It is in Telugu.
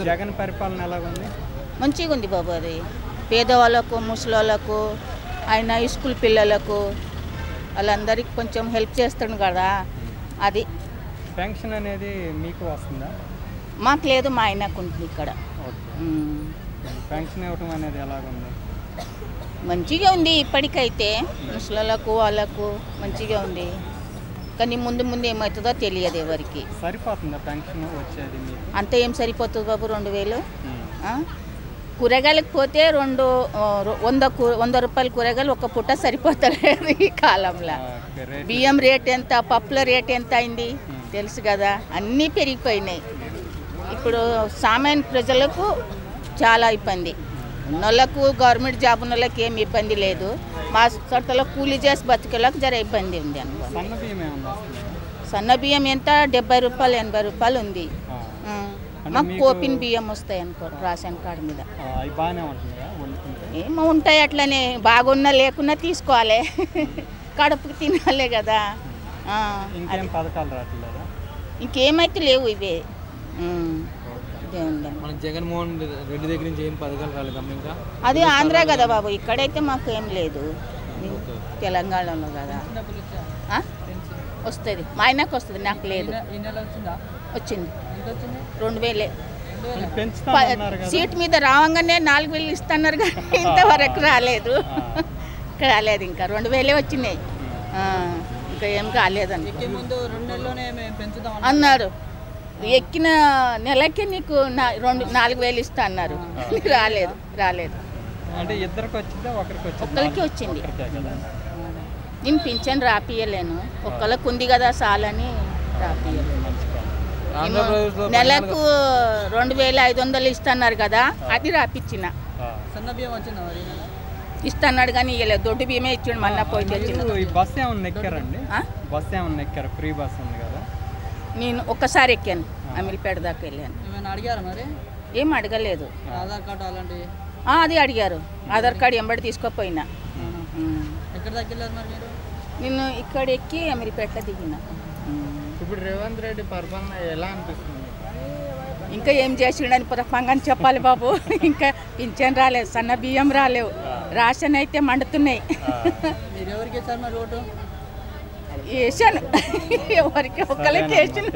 జగన్ పరిపాలన ఎలాగుంది? మంచిగా ఉంది బాబు. అది పేదవాళ్ళకు, ముసలోళ్ళకు, ఆయన స్కూల్ పిల్లలకు వాళ్ళందరికీ కొంచెం హెల్ప్ చేస్తాడు కదా. అది పెన్షన్ అనేది మీకు వస్తుందా? మాకు లేదు, మా ఆయనకు ఉంటుంది ఇక్కడ. పెన్షన్ ఇవ్వటం అనేది ఎలాగుంది? మంచిగా ఉంది ఇప్పటికైతే. ముసలోళ్ళకు వాళ్ళకు మంచిగా ఉంది, కానీ ముందు ముందు ఏమవుతుందో తెలియదు ఎవరికి. సరిపోతుందా పెన్షన్ వచ్చేది మీకు? అంత ఏం సరిపోతుంది బాబు 2000? కూరగాయలకు పోతే 100 రూపాయల కూరగాయలు ఒక పూట సరిపోతలేదు ఈ కాలంలో. బియ్యం రేట్ ఎంత, పప్పుల రేట్ ఎంత అయింది తెలుసు కదా. అన్నీ పెరిగిపోయినాయి. ఇప్పుడు సామాన్య ప్రజలకు చాలా ఇబ్బంది. ఉన్నోళ్ళకు, గవర్నమెంట్ జాబ్ ఉన్న వాళ్ళకి ఏమి ఇబ్బంది లేదు. మా సొంతలో కూలీ చేసి బతికేళ్ళకి జర ఇబ్బంది ఉంది అనుకో. సన్న బియ్యం ఎంత 70 రూపాయలు 80 రూపాయలు ఉంది. మాకు కోపిన్ బియ్యం వస్తాయి అనుకో రేషన్ కార్డు మీద. ఏమో ఉంటాయి అట్లనే, బాగున్నా లేకున్నా తీసుకోవాలి, కడుపుకి తినాలే కదా. ఇంకేమైతే లేవు ఇవే. జగన్మోహన్ రెడ్డి దగ్గర నుంచి ఏం పథకాలు రాలేదు ఇంకా? అది ఆంధ్ర కదా బాబు, ఇక్కడైతే మాకు ఏం లేదు. తెలంగాణలో కదా వస్తుంది. మా ఆయనకు వస్తుంది, నాకు లేదు. వచ్చింది 2000. సీట్ మీద రావంగానే 4000 ఇస్తున్నారు కానీ ఇంతవరకు రాలేదు. ఇక్కడ రాలేదు. ఇంకా 2000 వచ్చినాయి, ఇంకా ఏం కాలేదని అన్నారు. ఎక్కిన నెలకి నీకు 4000 ఇస్తా అన్నారు. రాలేదు. అంటే ఇద్దరికి వచ్చిందా ఒకరికి వచ్చిందా? ఒక్కరికి వచ్చింది. నేను పింఛన్ రాపియలేను, ఒక్కళ్ళకు ఉంది కదా చాలని రాపియలేను. నెలకు 2500 ఇస్తున్నారు కదా, అది రాపిచ్చిన. ఇస్తున్నాడు కానీ ఇవ్వలేదు. దొడ్డు బియ్యమే ఇచ్చాడు. మొన్న పోయి తెచ్చిన. బస్ ఏమన్నా ఎక్కారండి? బస్ ఏమన్నా ఎక్కారు? ఫ్రీ బస్ ఉంది కదా. నేను ఒక్కసారి ఎక్కాను, అమీర్పేట దాకా వెళ్ళాను. ఏం అడగలేదు. ఆధార్ కార్డు అలాంటివి అది అడిగారు. ఆధార్ కార్డు ఎంబడి తీసుకోపోయినా. నేను ఇక్కడ ఎక్కి అమీర్పేటలో దిగిన. ఇప్పుడు రేవంత్ రెడ్డి పరిపాలన ఎలా అనిపిస్తుంది? ఇంకా ఏం చేసిండని పురపంగా చెప్పాలి బాబు. ఇంకా పింఛన్ రాలేదు, సన్న బియ్యం రాలేవు, రేషన్ అయితే మండుతున్నాయి. వేసాను, ఎవరికి ఒక్కరికి వేసాను.